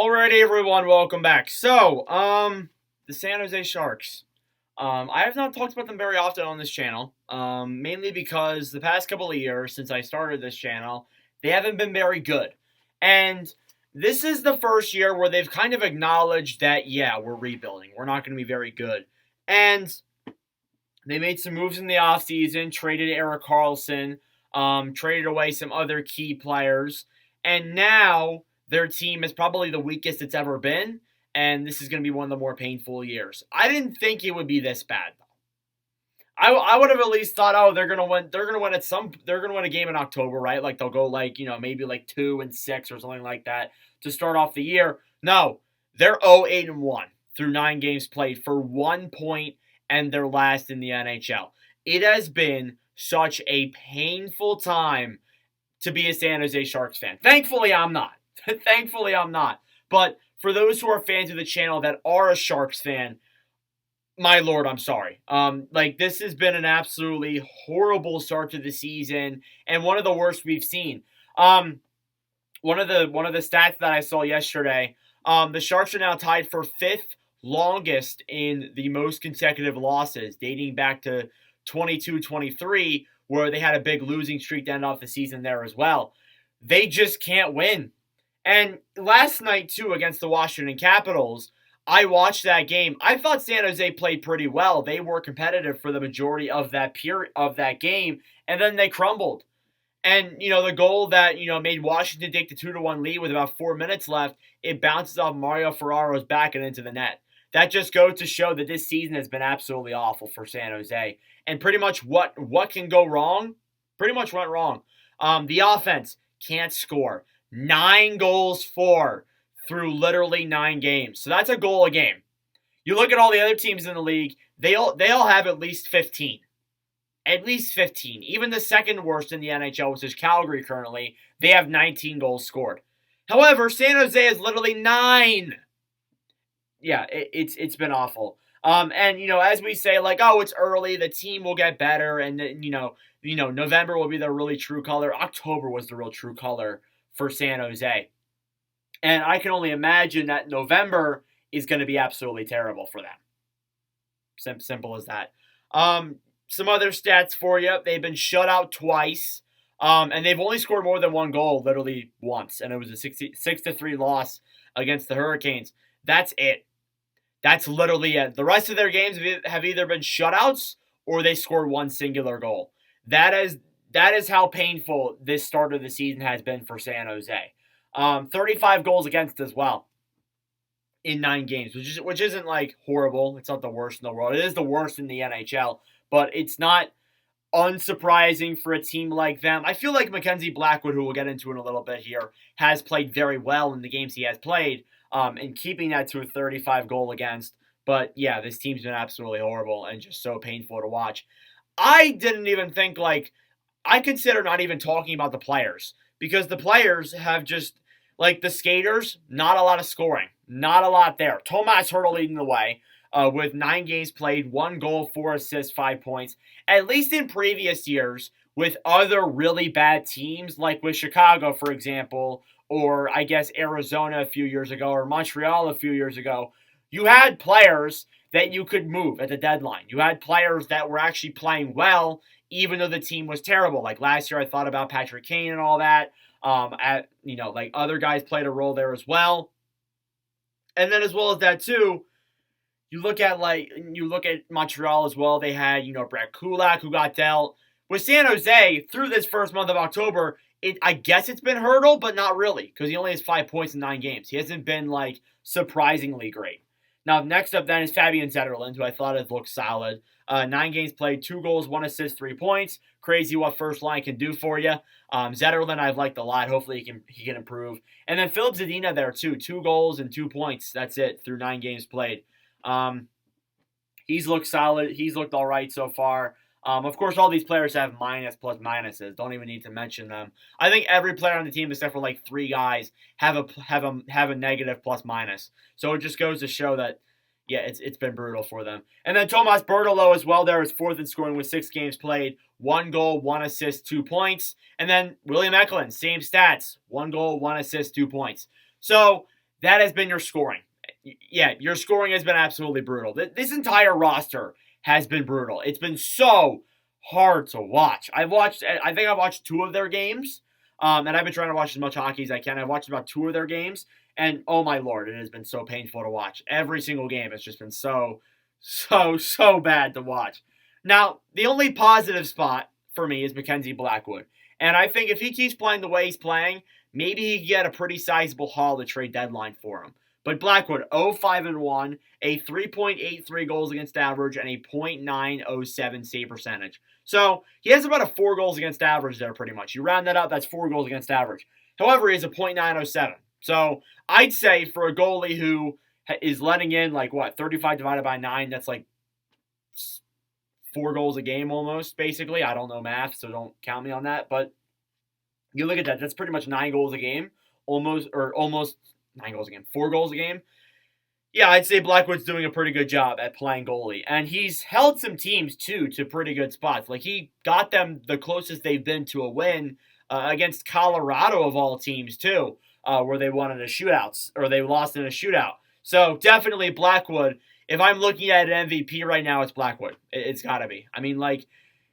Alrighty, everyone, welcome back. The San Jose Sharks. I have not talked about them very often on this channel, mainly because the past couple of years since I started this channel, they haven't been very good. And this is the first year where they've kind of acknowledged that, yeah, we're rebuilding. We're not going to be very good. And they made some moves in the offseason, traded Erik Karlsson, traded away some other key players, and now their team is probably the weakest it's ever been, and this is going to be one of the more painful years. I didn't think it would be this bad, though. I would have at least thought, oh, they're gonna win. They're gonna win They're gonna win a game in October, right? Like they'll go maybe 2-6 or something like that to start off the year. No, they're 0-8-1 through 9 games played for 1 point, and they're last in the NHL. It has been such a painful time to be a San Jose Sharks fan. Thankfully, I'm not. Thankfully, I'm not. But for those who are fans of the channel that are a Sharks fan, my lord, I'm sorry. This has been an absolutely horrible start to the season and one of the worst we've seen. One of the stats that I saw yesterday, the Sharks are now tied for 5th longest in the most consecutive losses, dating back to 22-23, where they had a big losing streak to end off the season there as well. They just can't win. And last night, too, against the Washington Capitals, I watched that game. I thought San Jose played pretty well. They were competitive for the majority of that game, and then they crumbled. And, the goal that, made Washington take the 2-1 lead with about 4 minutes left, it bounces off Mario Ferraro's back and into the net. That just goes to show that this season has been absolutely awful for San Jose. And pretty much what can go wrong, pretty much went wrong. The offense can't score. 9 goals for through literally 9 games. So that's a goal a game. You look at all the other teams in the league, they all have at least 15. At least 15. Even the second worst in the NHL, which is Calgary currently, they have 19 goals scored. However, San Jose has literally 9. Yeah, it's been awful. And as we say, it's early, the team will get better, and November will be the really true color. October was the real true color for San Jose. And I can only imagine that November is going to be absolutely terrible for them. Simple as that. Some other stats for you. They've been shut out twice. And they've only scored more than 1 goal literally once. And it was a 6-3 loss against the Hurricanes. That's it. That's literally it. The rest of their games have either been shutouts or they scored 1 singular goal. That is how painful this start of the season has been for San Jose. 35 goals against as well in 9 games, which isn't horrible. It's not the worst in the world. It is the worst in the NHL, but it's not unsurprising for a team like them. I feel like Mackenzie Blackwood, who we'll get into in a little bit here, has played very well in the games he has played, and keeping that to a 35 goal against. But yeah, this team's been absolutely horrible and just so painful to watch. I didn't even think I consider not even talking about the players, because the players have just, the skaters, not a lot of scoring. Not a lot there. Tomas Hertl leading the way with 9 games played, 1 goal, 4 assists, 5 points. At least in previous years, with other really bad teams, like with Chicago, for example, or I guess Arizona a few years ago, or Montreal a few years ago, you had players that you could move at the deadline. You had players that were actually playing well, even though the team was terrible. Like last year, I thought about Patrick Kane and all that. Other guys played a role there as well. And then as well as that too, you look at Montreal as well. They had, Brett Kulak, who got dealt. With San Jose, through this first month of October, I guess it's been Hertl, but not really, because he only has 5 points in 9 games. He hasn't been surprisingly great. Now, next up then is Fabian Zetterlund, who I thought has looked solid. 9 games played, 2 goals, 1 assist, 3 points. Crazy what first line can do for you. Zetterlund I've liked a lot. Hopefully he can improve. And then Philip Zadina there too. 2 goals and 2 points. That's it through 9 games played. He's looked solid. He's looked all right so far. Of course, all these players have minus plus minuses. Don't even need to mention them. I think every player on the team, except for 3 guys, have a negative plus minus. So it just goes to show that, yeah, it's been brutal for them. And then Tomas Bertolo as well there is 4th in scoring with 6 games played, 1 goal, 1 assist, 2 points. And then William Eklund, same stats, 1 goal, 1 assist, 2 points. So that has been your scoring. Yeah, your scoring has been absolutely brutal. This entire roster has been brutal. It's been so hard to watch. I think I've watched 2 of their games, and I've been trying to watch as much hockey as I can. I've watched about 2 of their games, and oh my lord, it has been so painful to watch. Every single game has just been so bad to watch. Now, the only positive spot for me is Mackenzie Blackwood, and I think if he keeps playing the way he's playing, maybe he could get a pretty sizable haul to trade deadline for him. But Blackwood, 0-5-1, a 3.83 goals against average, and a .907 save percentage. So he has about a 4 goals against average there, pretty much. You round that up, that's 4 goals against average. However, he has a .907. So I'd say for a goalie who is letting in, 35 divided by 9, that's 4 goals a game almost, basically. I don't know math, so don't count me on that. But you look at that, that's pretty much 9 goals a game, almost 9 goals a game, 4 goals a game. Yeah, I'd say Blackwood's doing a pretty good job at playing goalie. And he's held some teams, too, to pretty good spots. He got them the closest they've been to a win against Colorado, of all teams, too, where they won in a shootouts, or they lost in a shootout. So, definitely Blackwood. If I'm looking at an MVP right now, it's Blackwood. It's got to be. I mean,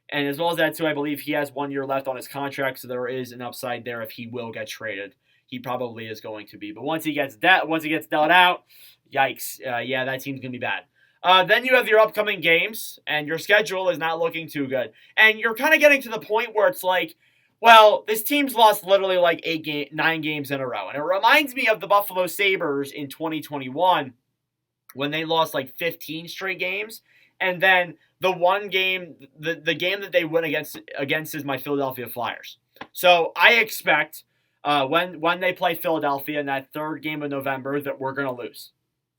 and as well as that, too, I believe he has 1 year left on his contract, so there is an upside there if he will get traded. He probably is going to be. But once he gets dealt out, yikes. Yeah, that team's going to be bad. Then you have your upcoming games, and your schedule is not looking too good. And you're kind of getting to the point where it's well, this team's lost literally 9 games in a row. And it reminds me of the Buffalo Sabres in 2021 when they lost 15 straight games. And then the one game, the game that they win against is my Philadelphia Flyers. So I expect when they play Philadelphia in that 3rd game of November that we're going to lose.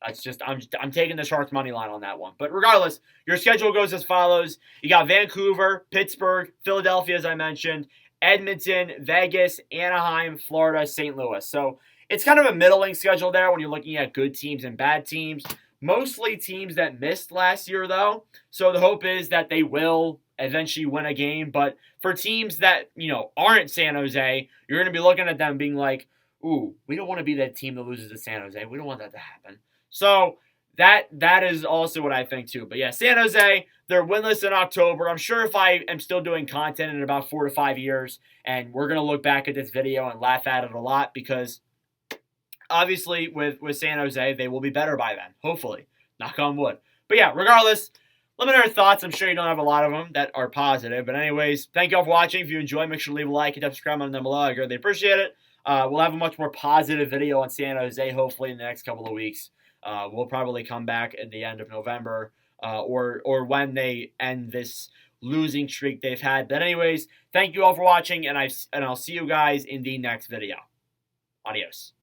That's just I'm taking the Sharks money line on that one. But regardless, your schedule goes as follows. You got Vancouver, Pittsburgh, Philadelphia, as I mentioned, Edmonton, Vegas, Anaheim, Florida, St. Louis. So it's kind of a middling schedule there when you're looking at good teams and bad teams. Mostly teams that missed last year, though. So the hope is that they will eventually win a game. But for teams that, aren't San Jose, you're going to be looking at them being like, ooh, we don't want to be that team that loses to San Jose. We don't want that to happen. So that is also what I think, too. But yeah, San Jose, they're winless in October. I'm sure if I am still doing content in about 4 to 5 years, and we're going to look back at this video and laugh at it a lot because obviously, with San Jose, they will be better by then. Hopefully. Knock on wood. But yeah, regardless, let me know your thoughts. I'm sure you don't have a lot of them that are positive. But anyways, thank you all for watching. If you enjoyed, make sure to leave a like and subscribe on them below. I greatly appreciate it. We'll have a much more positive video on San Jose, hopefully, in the next couple of weeks. We'll probably come back at the end of November or when they end this losing streak they've had. But anyways, thank you all for watching, and I'll see you guys in the next video. Adios.